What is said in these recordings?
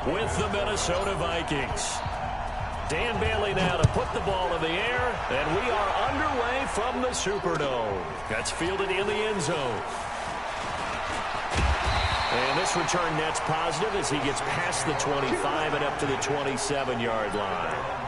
with the Minnesota Vikings. Dan Bailey now to put the ball in the air, and we are underway from the Superdome. That's fielded in the end zone. And this return net's positive as he gets past the 25 and up to the 27-yard line.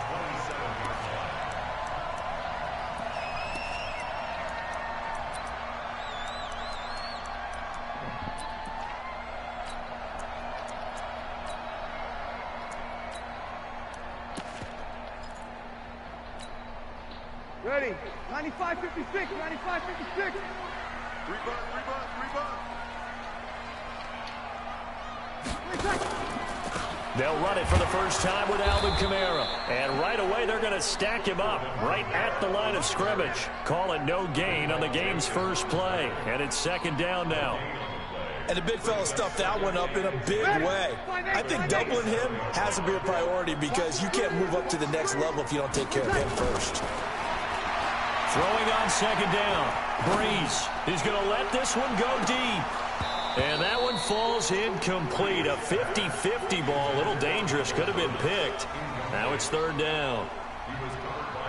Ready. 95-56, 95-56. Rebound. They'll run it for the first time with Alvin Kamara. And right away, they're going to stack him up right at the line of scrimmage. Call it no gain on the game's first play. And it's second down now. And the big fella stuffed that one up in a big way. I think doubling him has to be a priority because you can't move up to the next level if you don't take care of him first. Throwing on second down. Breeze is going to let this one go deep. And that one falls incomplete. A 50-50 ball. A little dangerous. Could have been picked. Now it's third down.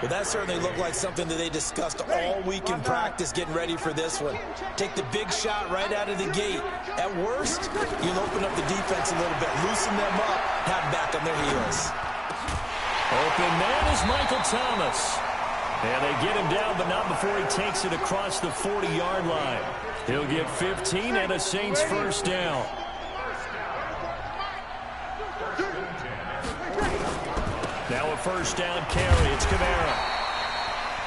Well, that certainly looked like something that they discussed all week in practice getting ready for this one. Take the big shot right out of the gate. At worst, you'll open up the defense a little bit, loosen them up, have them back on their heels. Open man is Michael Thomas. And they get him down, but not before he takes it across the 40-yard line. He'll get 15 and a Saints first down. Now a first down carry. It's Kamara.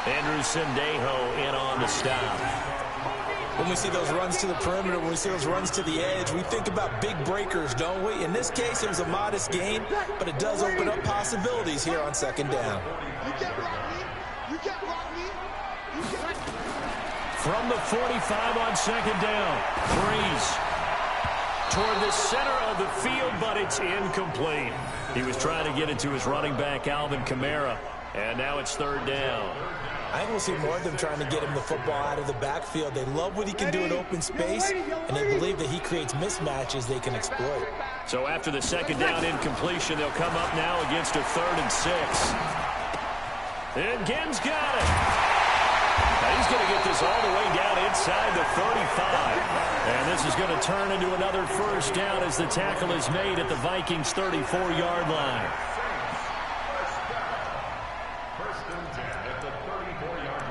Andrew Sendejo in on the stop. When we see those runs to the perimeter, when we see those runs to the edge, we think about big breakers, don't we? In this case, it was a modest gain, but it does open up possibilities here on second down. From the 45 on second down, Breeze toward the center of the field, but it's incomplete. He was trying to get it to his running back, Alvin Kamara, and now it's third down. I think we'll see more of them trying to get him the football out of the backfield. They love what he can do in open space, and they believe that he creates mismatches they can exploit. So after the second down incompletion, they'll come up now against a 3rd and 6. And Ginn's got it. Now he's going to get this all the way down inside the 35. And this is going to turn into another first down as the tackle is made at the Vikings' 34-yard line. First and 10 at the 34-yard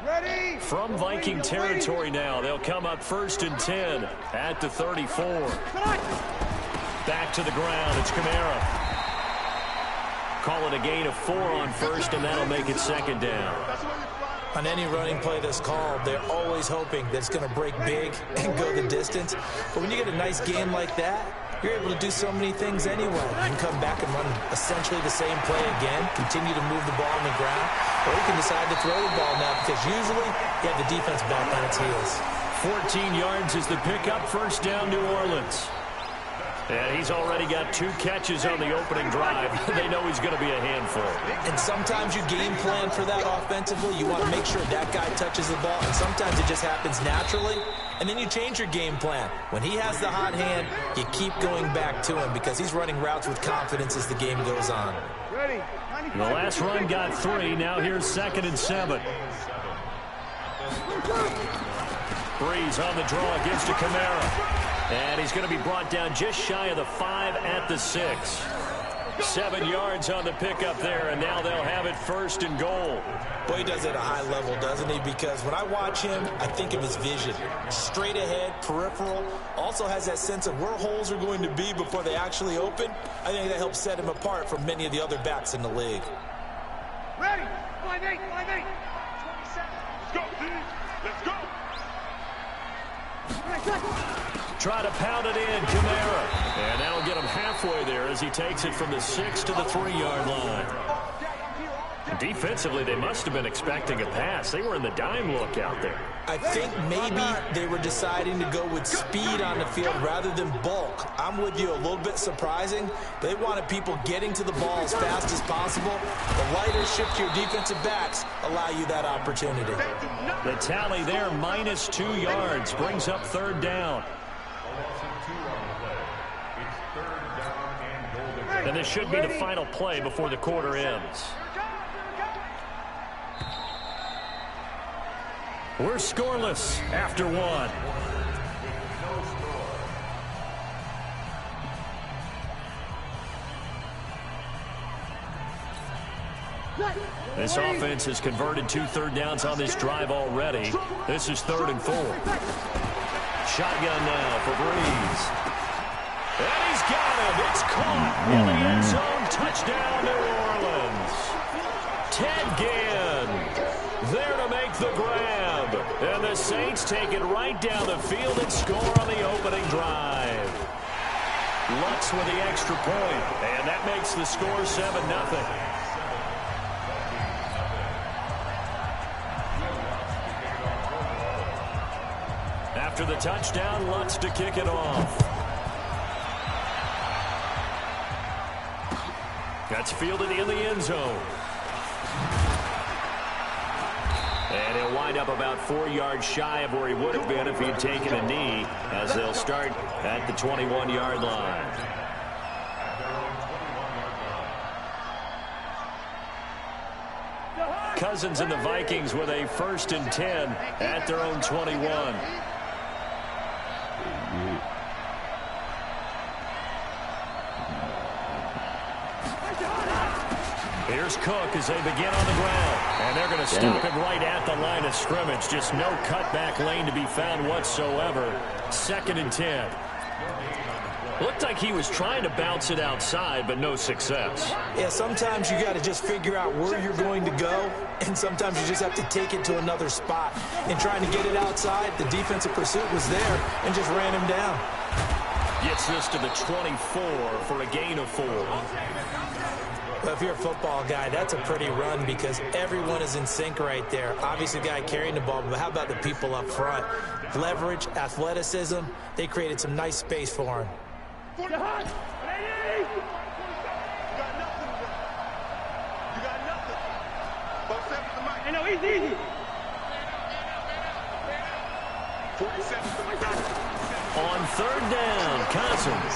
line. Ready. From Viking territory now, they'll come up 1st and 10 at the 34. Back to the ground. It's Kamara. Call it a gain of 4 on first, and that'll make it second down. On any running play that's called, they're always hoping that it's going to break big and go the distance. But when you get a nice game like that, you're able to do so many things anyway. You can come back and run essentially the same play again, continue to move the ball on the ground, or you can decide to throw the ball now because usually you have the defense back on its heels. 14 yards is the pickup, first down New Orleans. And he's already got 2 catches on the opening drive. They know he's going to be a handful. And sometimes you game plan for that offensively. You want to make sure that guy touches the ball, and sometimes it just happens naturally. And then you change your game plan. When he has the hot hand, you keep going back to him because he's running routes with confidence as the game goes on. Ready. The last run got 3. Now here's 2nd and 7. Breeze on the draw, gives to Kamara. And he's going to be brought down just shy of the 5 at the 6. 7 yards on the pickup there, and now they'll have it 1st and goal. Boy, he does it at a high level, doesn't he? Because when I watch him, I think of his vision. Straight ahead, peripheral, also has that sense of where holes are going to be before they actually open. I think that helps set him apart from many of the other backs in the league. Ready. 5-8, 5-8. 27. Let's go, D. Let's go. Try to pound it in, Kamara. And that'll get him halfway there as he takes it from the 6 to the 3-yard line. Defensively, they must have been expecting a pass. They were in the dime look out there. I think maybe they were deciding to go with speed on the field rather than bulk. I'm with you, a little bit surprising. They wanted people getting to the ball as fast as possible. The lighter shift to your defensive backs allow you that opportunity. The tally there, -2 yards, brings up 3rd down. And this should be the final play before the quarter ends. We're scoreless after 1. This offense has converted 2 third downs on this drive already. This is 3rd and 4. Shotgun now for Breeze. And he's got him. It's caught in the end zone. Touchdown, New Orleans. Ted Ginn there to make the grab. And the Saints take it right down the field and score on the opening drive. Lutz with the extra point. And that makes the score 7-0. After the touchdown, Lutz to kick it off. That's fielded in the end zone. And he'll wind up about 4 yards shy of where he would have been if he'd taken a knee, as they'll start at the 21-yard line. Cousins and the Vikings with a 1st and 10 at their own 21. Here's Cook as they begin on the ground. And they're going to stop him right at the line of scrimmage. Just no cutback lane to be found whatsoever. 2nd and 10. Looked like he was trying to bounce it outside, but no success. Yeah, sometimes you got to just figure out where you're going to go, and sometimes you just have to take it to another spot. In trying to get it outside, the defensive pursuit was there and just ran him down. Gets this to the 24 for a gain of 4. Well, if you're a football guy, that's a pretty run because everyone is in sync right there. Obviously, the guy carrying the ball, but how about the people up front? Leverage, athleticism, they created some nice space for him. You got nothing. You got nothing. Both seconds to Mike. Hey, no, easy. 47 to Mike. On 3rd down, Cousins.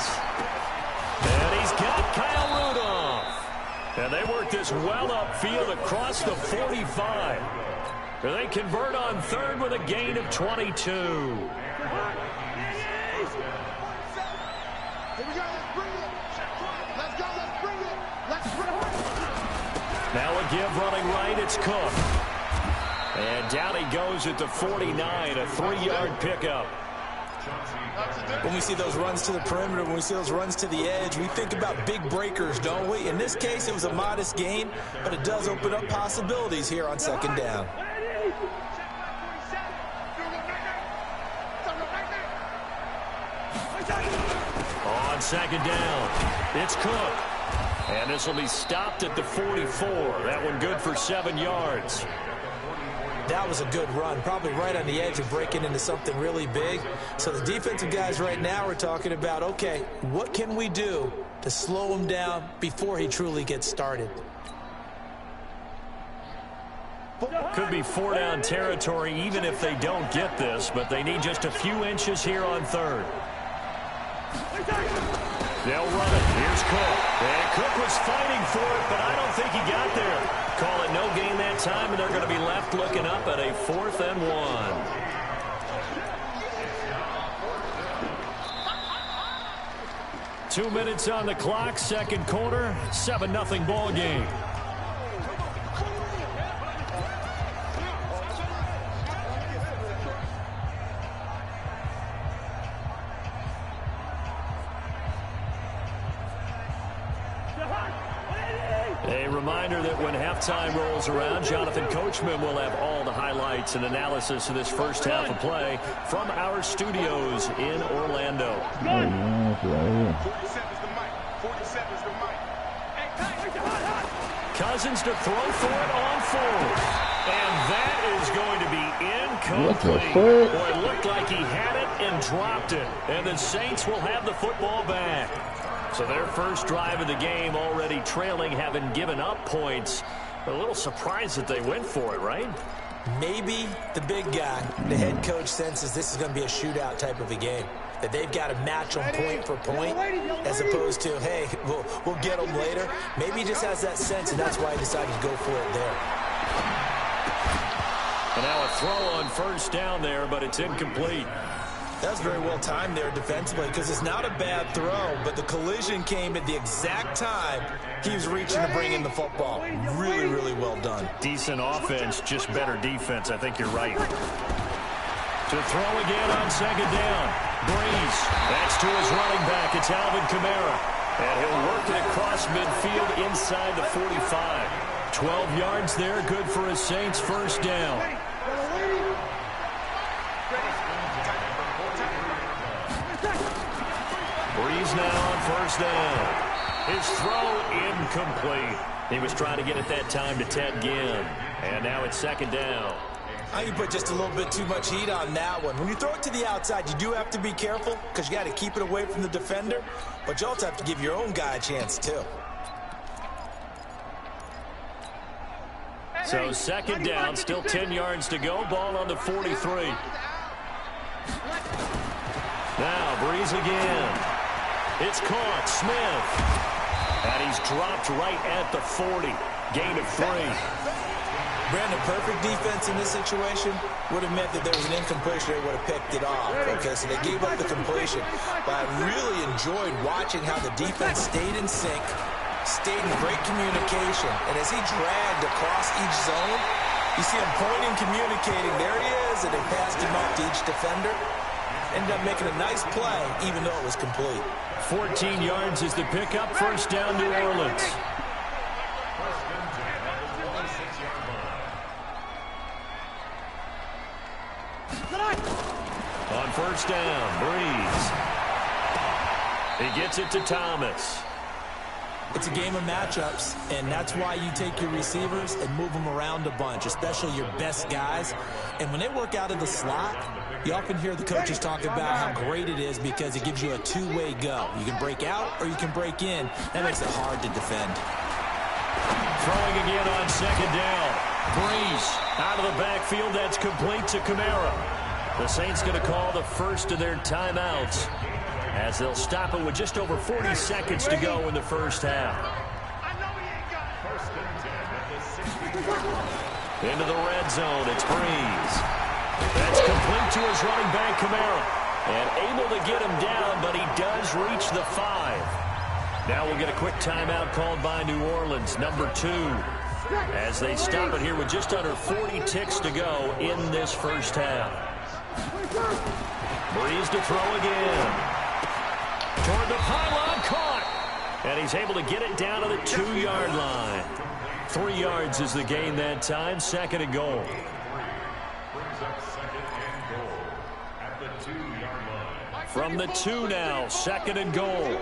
And he's got Kyle Rudolph. And they work this well upfield across the 45. And they convert on 3rd with a gain of 22. Here we go. Let's bring it. Let's go. Let's bring it. Let's bring it. Now a give running right. It's Cook. And down he goes at the 49. A 3-yard pickup. When we see those runs to the perimeter, when we see those runs to the edge, we think about big breakers, don't we? In this case, it was a modest gain, but it does open up possibilities here on 2nd down. On 2nd down, it's Cook. And this will be stopped at the 44. That one good for 7 yards. That was a good run, probably right on the edge of breaking into something really big. So the defensive guys right now are talking about, okay, what can we do to slow him down before he truly gets started? Could be 4-down territory even if they don't get this, but they need just a few inches here on 3rd. They'll run it. Here's Cook. And Cook was fighting for it, but I don't think he got there. Call it no gain that time, and they're going to be left looking up at a 4th and 1. 2 minutes on the clock, 2nd quarter, 7-0 ball game. A reminder that when halftime rolls around, Jonathan Coachman will have all the highlights and analysis of this first half of play from our studios in Orlando. 47 is the mic. 47 is the mic. Cousins to throw for it on fourth. And that is going to be incomplete. Boy, it looked like he had it and dropped it. And the Saints will have the football back. So their first drive of the game already trailing, having given up points. A little surprised that they went for it, right? Maybe the big guy, the head coach, senses this is going to be a shootout type of a game. That they've got to match them point for point as opposed to, hey, we'll get them later. Maybe he just has that sense, and that's why he decided to go for it there. And now a throw on first down there, but it's incomplete. That was very well timed there defensively because it's not a bad throw, but the collision came at the exact time he was reaching to bring in the football. Really, really well done. Decent offense, just better defense. I think you're right. To throw again on second down. Breeze. That's to his running back. It's Alvin Kamara. And he'll work it across midfield inside the 45. 12 yards there, good for a Saints first down. Breeze now on first down. His throw incomplete. He was trying to get it that time to Ted Ginn. And now it's second down. I think you put just a little bit too much heat on that one. When you throw it to the outside, you do have to be careful because you got to keep it away from the defender. But you also have to give your own guy a chance, too. So second down, still 10 yards to go. Ball on the 43. Now Breeze again. It's caught. Smith. And he's dropped right at the 40. Gain of 3. Brandon, perfect defense in this situation would have meant that there was an incompletion. They would have picked it off. Okay, so they gave up the completion. But I really enjoyed watching how the defense stayed in sync, stayed in great communication. And as he dragged across each zone, you see him pointing, communicating. There he is, and they passed him up to each defender. Ended up making a nice play, even though it was complete. 14 yards is the pickup. First down, New Orleans. On first down, Breeze. He gets it to Thomas. It's a game of matchups, and that's why you take your receivers and move them around a bunch, especially your best guys. And when they work out of the slot, you often hear the coaches talk about how great it is because it gives you a two-way go. You can break out or you can break in. That makes it hard to defend. Throwing again on second down. Breeze out of the backfield. That's complete to Kamara. The Saints going to call the first of their timeouts as they'll stop it with just over 40 seconds to go in the first half. Into the red zone, it's Breeze. That's complete to his running back, Kamara. And able to get him down, but he does reach the 5. Now we'll get a quick timeout called by New Orleans, number 2. As they stop it here with just under 40 ticks to go in this first half. Breeze to throw again. Toward the pylon, caught. And he's able to get it down to the 2-yard line. 3 yards is the gain that time. Second and goal. From the 2 now, second and goal.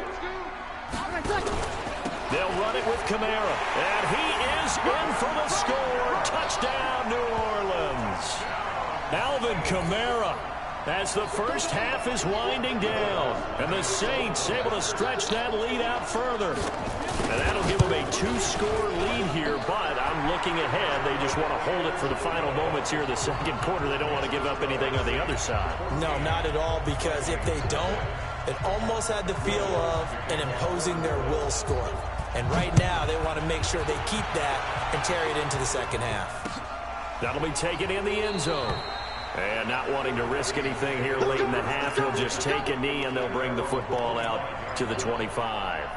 They'll run it with Kamara. And he is in for the score. Touchdown, New Orleans. Alvin Kamara, as the first half is winding down. And the Saints able to stretch that lead out further. And that'll give them a 2-score lead here, but I'm looking ahead. They just want to hold it for the final moments here in the second quarter. They don't want to give up anything on the other side. No, not at all, because if they don't, it almost had the feel of an imposing their will score. And right now, they want to make sure they keep that and carry it into the second half. That'll be taken in the end zone. And not wanting to risk anything here late in the half, he'll just take a knee and they'll bring the football out to the 25.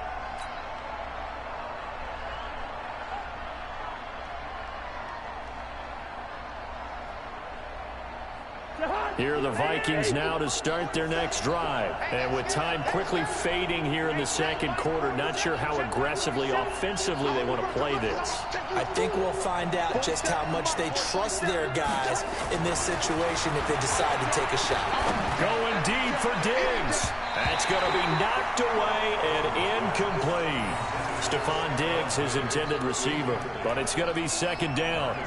Here are the Vikings now to start their next drive. And with time quickly fading here in the second quarter, not sure how aggressively, offensively they want to play this. I think we'll find out just how much they trust their guys in this situation if they decide to take a shot. Going deep for Diggs. That's going to be knocked away and incomplete. Stephon Diggs, his intended receiver. But it's going to be second down.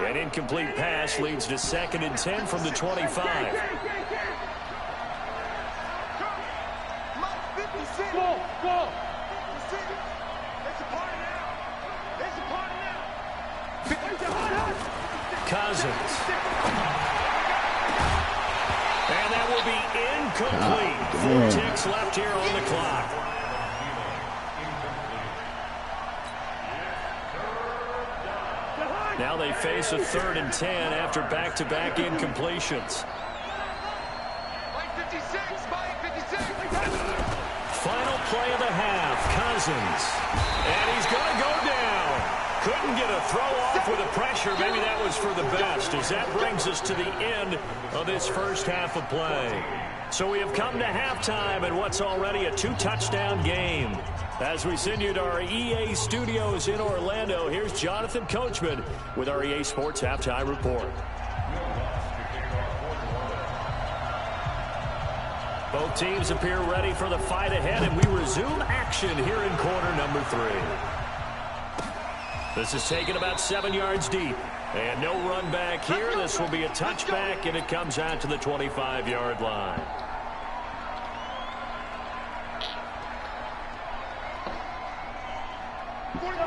An incomplete pass leads to 2nd and 10 from the 25. Go. Cousins. And that will be incomplete. 4 ticks left here on the clock. Now they face a 3rd and 10 after back-to-back incompletions. Final play of the half. Cousins. And he's going to go down. Couldn't get a throw off with the pressure. Maybe that was for the best, as that brings us to the end of this first half of play. So we have come to halftime in what's already a 2-touchdown game. As we send you to our EA studios in Orlando, here's Jonathan Coachman with our EA Sports Halftime Report. Both teams appear ready for the fight ahead, and we resume action here in quarter number 3. This is taken about 7 yards deep. And no run back here. This will be a touchback, and it comes out to the 25-yard line.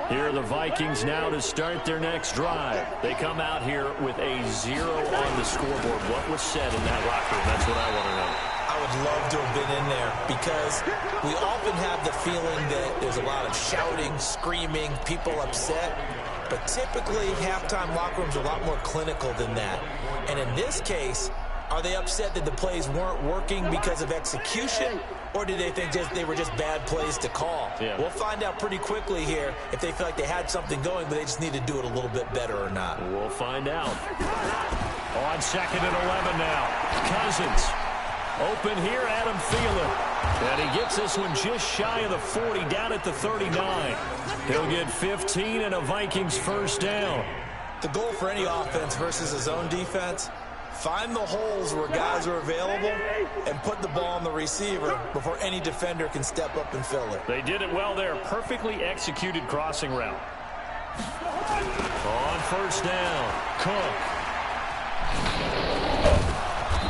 Here are the Vikings now to start their next drive. They come out here with a 0 on the scoreboard. What was said in that locker room? That's what I want to know. I would love to have been in there, because we often have the feeling that there's a lot of shouting, screaming, people upset. But typically, halftime locker rooms are a lot more clinical than that. And in this case, are they upset that the plays weren't working because of execution, or do they think they were just bad plays to call? Yeah. We'll find out pretty quickly here if they feel like they had something going, but they just need to do it a little bit better or not. We'll find out. On 2nd and 11 now. Cousins. Open here, Adam Thielen. And he gets this one just shy of the 40, down at the 39. He'll get 15 and a Vikings first down. The goal for any offense versus his own defense: find the holes where guys are available and put the ball on the receiver before any defender can step up and fill it. They did it well there. Perfectly executed crossing route. On first down, Cook.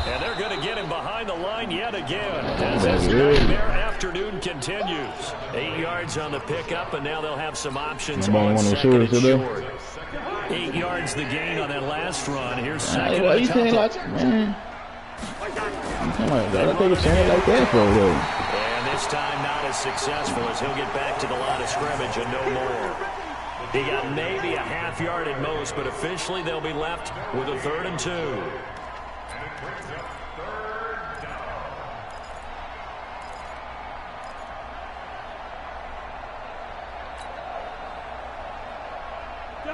And they're going to get him behind the line yet again as this nightmare afternoon continues. 8 yards on the pickup, and now they'll have some options on 2nd and short. 8 yards the gain on that last run. Here's 2nd and a couple. And this time not as successful, as he'll get back to the line of scrimmage and no more. He got maybe a half yard at most, but officially they'll be left with a 3rd and 2.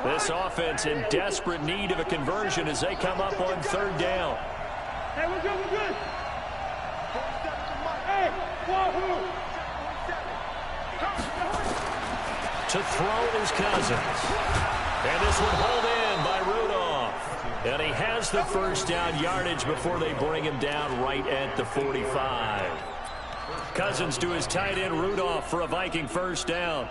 This offense in desperate need of a conversion as they come up on 3rd down. Hey, we're good. Hey, Wahoo! To throw is Cousins. And this one hauled in by Rudolph. And he has the first down yardage before they bring him down right at the 45. Cousins to his tight end Rudolph for a Viking first down.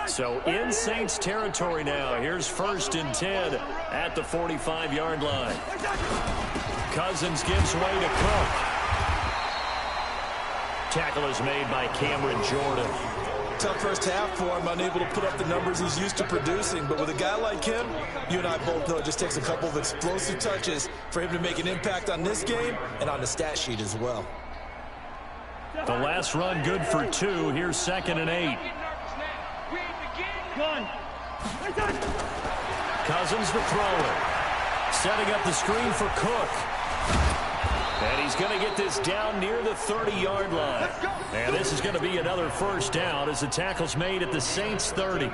So in Saints territory now. Here's 1st and 10 at the 45-yard line. Cousins gives way to Cook. Tackle is made by Cameron Jordan. Tough first half for him, unable to put up the numbers he's used to producing. But with a guy like him, you and I both know it just takes a couple of explosive touches for him to make an impact on this game and on the stat sheet as well. The last run good for 2. Here's 2nd and 8. Cousins the thrower. Setting up the screen for Cook. And he's going to get this down near the 30-yard line. And this is going to be another first down as the tackle's made at the Saints 30.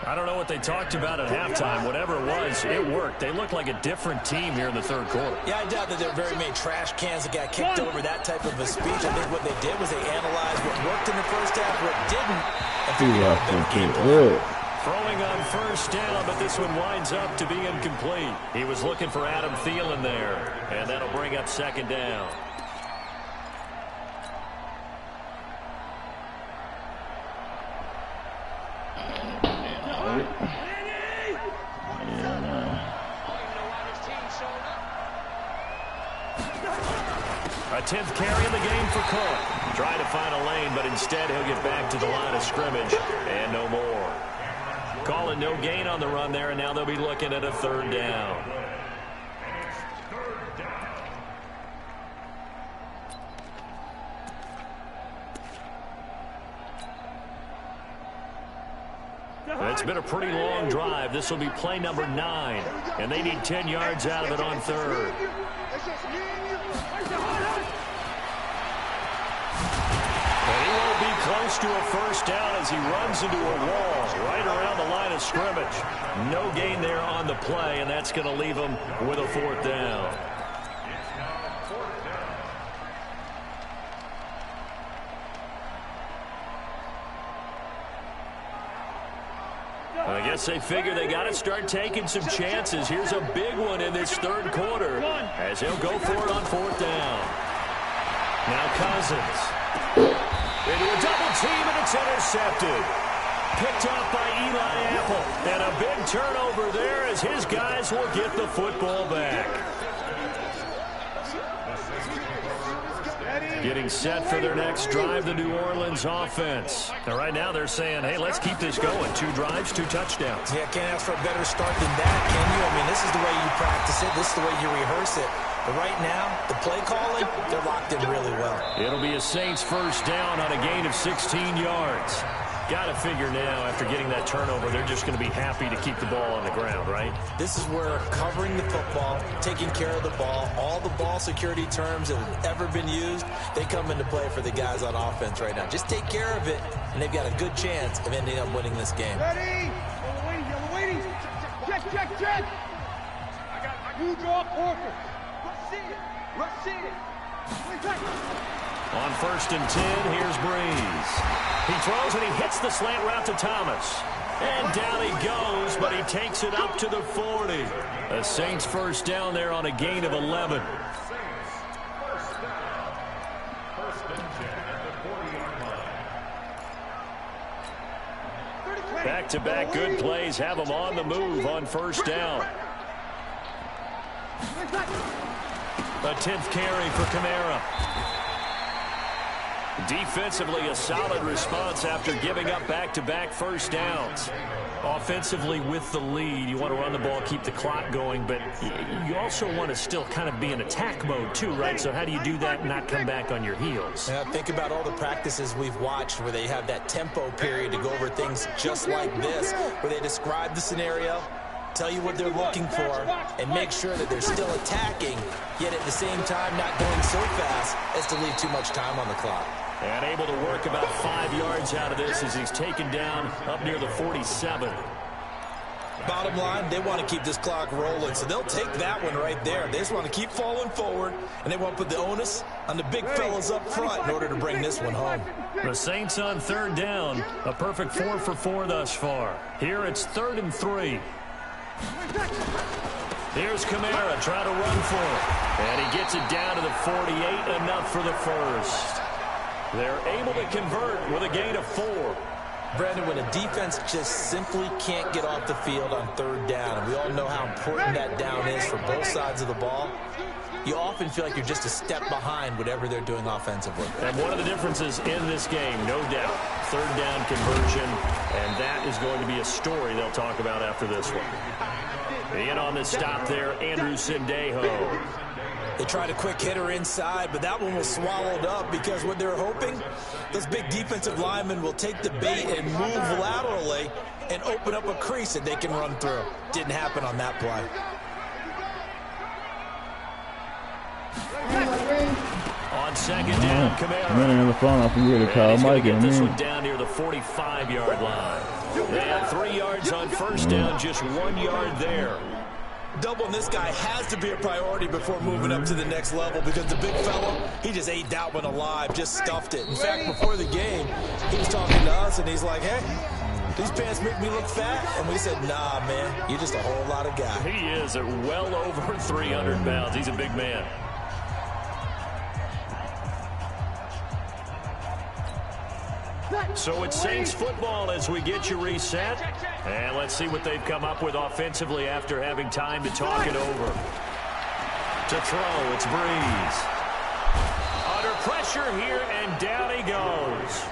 I don't know what they talked about at halftime. Whatever it was, it worked. They look like a different team here in the 3rd quarter. Yeah, I doubt that there are very many trash cans that got kicked over, that type of a speech. I think what they did was they analyzed what worked in the first half, what didn't, and figured out a better game plan. Throwing on first down, but this one winds up to be incomplete. He was looking for Adam Thielen there, and that'll bring up second down. A 10th carry in the game for Cook. Trying to find a lane, but instead he'll get back to the line of scrimmage and no more. Call it no gain on the run there, and now they'll be looking at a third down. It's been a pretty long drive. This will be play number 9, and they need 10 yards out of it on third. And he won't be close to a first down as he runs into a wall right around the line of scrimmage. No gain there on the play, and that's going to leave him with a fourth down. I guess they figure they got to start taking some chances. Here's a big one in this third quarter as he'll go for it on fourth down. Now Cousins into a double team, and it's intercepted. Picked up by Eli Apple, and a big turnover there as his guys will get the football back. Getting set for their next drive, the New Orleans offense. Now, right now they're saying, hey, let's keep this going. 2 drives, 2 touchdowns. Yeah, can't ask for a better start than that, can you? I mean, this is the way you practice it. This is the way you rehearse it. But right now, the play calling, they're locked in really well. It'll be a Saints first down on a gain of 16 yards. Got to figure now, after getting that turnover, they're just going to be happy to keep the ball on the ground, right? This is where covering the football, taking care of the ball, all the ball security terms that have ever been used, they come into play for the guys on offense right now. Just take care of it, and they've got a good chance of ending up winning this game. Ready? You're waiting. Check. You draw corker. Rush it. On first and 10, here's Breeze. He throws and he hits the slant route to Thomas. And down he goes, but he takes it up to the 40. The Saints first down there on a gain of 11. Back-to-back good plays have them on the move on first down. A 10th carry for Kamara. Defensively, a solid response after giving up back-to-back first downs. Offensively, with the lead, you want to run the ball, keep the clock going, but you also want to still kind of be in attack mode too, right? So how do you do that and not come back on your heels? Yeah, think about all the practices we've watched where they have that tempo period to go over things just like this, where they describe the scenario, tell you what they're looking for, and make sure that they're still attacking, yet at the same time not going so fast as to leave too much time on the clock. And able to work about 5 yards out of this as he's taken down up near the 47. Bottom line, they want to keep this clock rolling, so they'll take that one right there. They just want to keep falling forward, and they want to put the onus on the big fellas up front in order to bring this one home. The Saints on third down, a perfect 4 for 4 thus far. Here it's 3rd and 3. Here's Kamara trying to run for it. And he gets it down to the 48, enough for the first. They're able to convert with a gain of 4. Brandon, when a defense just simply can't get off the field on third down, and we all know how important that down is for both sides of the ball, you often feel like you're just a step behind whatever they're doing offensively. And one of the differences in this game, no doubt, third down conversion, and that is going to be a story they'll talk about after this one. In on the stop there, Andrew Sendejo. They tried a quick hitter inside, but that one was swallowed up because what they're hoping, those big defensive linemen will take the bait and move laterally and open up a crease that they can run through. Didn't happen on that play. On second down, Kamara. I'm running on the phone off and we're going to call Mike. Get this one down near the 45-yard line. They had 3 yards on first down, just 1 yard there. Doubling this guy has to be a priority before moving up to the next level because the big fella, he just ate that one alive, just stuffed it. In fact, before the game, he was talking to us, and he's like, hey, These pants make me look fat. And we said, nah, man, you're just a whole lot of guy. He is at well over 300 pounds. He's a big man. So it's Saints football as we get you reset. And let's see what they've come up with offensively after having time to talk it over. To throw, it's Breeze. Under pressure here, and down he goes.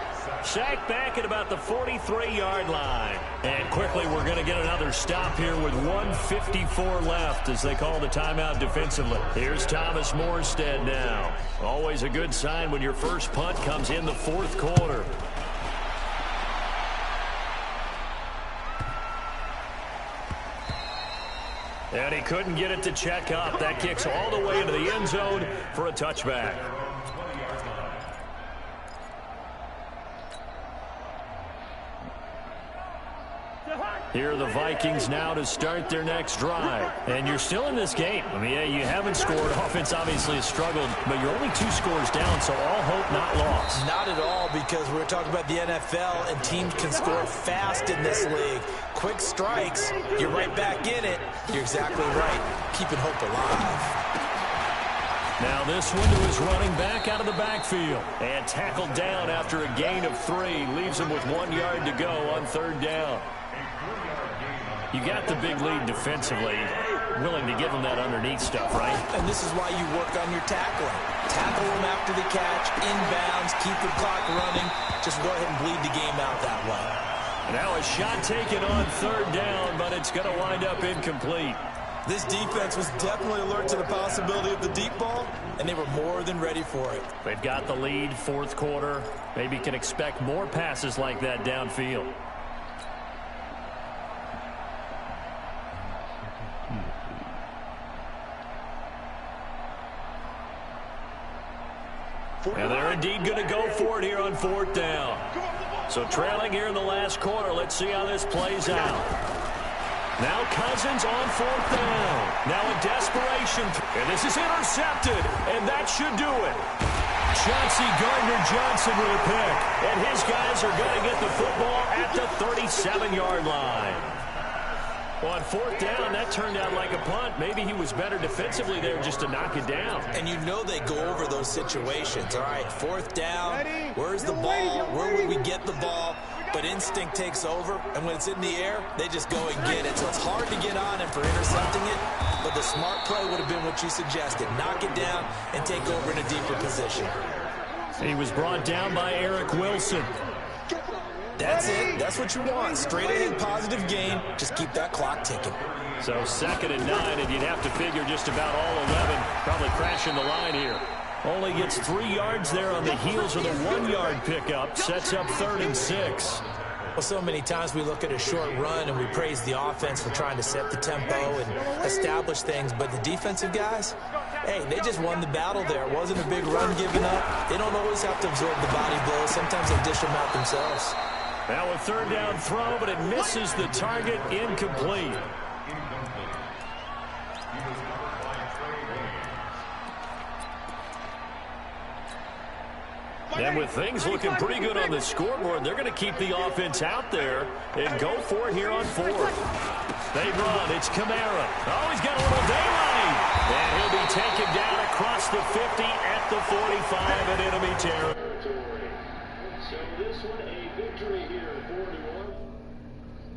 Sacked back at about the 43-yard line. And quickly we're going to get another stop here with 1:54 left as they call the timeout defensively. Here's Thomas Morstead now. Always a good sign when your first punt comes in the fourth quarter. And he couldn't get it to check up. That kicks all the way into the end zone for a touchback. Here are the Vikings now to start their next drive. And you're still in this game. I mean, yeah, you haven't scored. Offense obviously has struggled, but you're only 2 scores down, so all hope not lost. Not at all, because we're talking about the NFL, and teams can score fast in this league. Quick strikes, you're right back in it. You're exactly right. Keeping hope alive. Now this one to his running back out of the backfield. And tackled down after a gain of 3. Leaves him with 1 yard to go on 3rd down. You got the big lead defensively. Willing to give them that underneath stuff, right? And this is why you work on your tackling. Tackle them after the catch, inbounds, keep the clock running. Just go ahead and bleed the game out that way. Now a shot taken on 3rd down, but it's going to wind up incomplete. This defense was definitely alert to the possibility of the deep ball, and they were more than ready for it. They've got the lead, 4th quarter. Maybe can expect more passes like that downfield. And they're indeed going to go for it here on 4th down. So trailing here in the last quarter. Let's see how this plays out. Now Cousins on 4th down. Now in desperation. And this is intercepted. And that should do it. Chauncey Gardner-Johnson with a pick. And his guys are going to get the football at the 37-yard line. Well, on 4th down, that turned out like a punt. Maybe he was better defensively there just to knock it down. And you know they go over those situations. All right, 4th down, where's the ball? Where would we get the ball? But instinct takes over, and when it's in the air, they just go and get it. So it's hard to get on him for intercepting it, but the smart play would have been what you suggested. Knock it down and take over in a deeper position. He was brought down by Eric Wilson. That's it. That's what you want. Straight ahead, positive gain. Just keep that clock ticking. So 2nd and 9, and you'd have to figure just about all 11 probably crashing the line here. Only gets 3 yards there on the heels of the 1-yard pickup. Sets up 3rd and 6. Well, so many times we look at a short run and we praise the offense for trying to set the tempo and establish things. But the defensive guys, hey, they just won the battle there. It wasn't a big run given up. They don't always have to absorb the body blows. Sometimes they dish them out themselves. Now a 3rd down throw, but it misses the target, incomplete. And with things looking pretty good on the scoreboard, they're going to keep the offense out there and go for it here on 4th. They run. It's Kamara. Oh, he's got a little daylight. And he'll be taken down across the 50 at the 45 in enemy territory. So this one, a victory here, 4-1.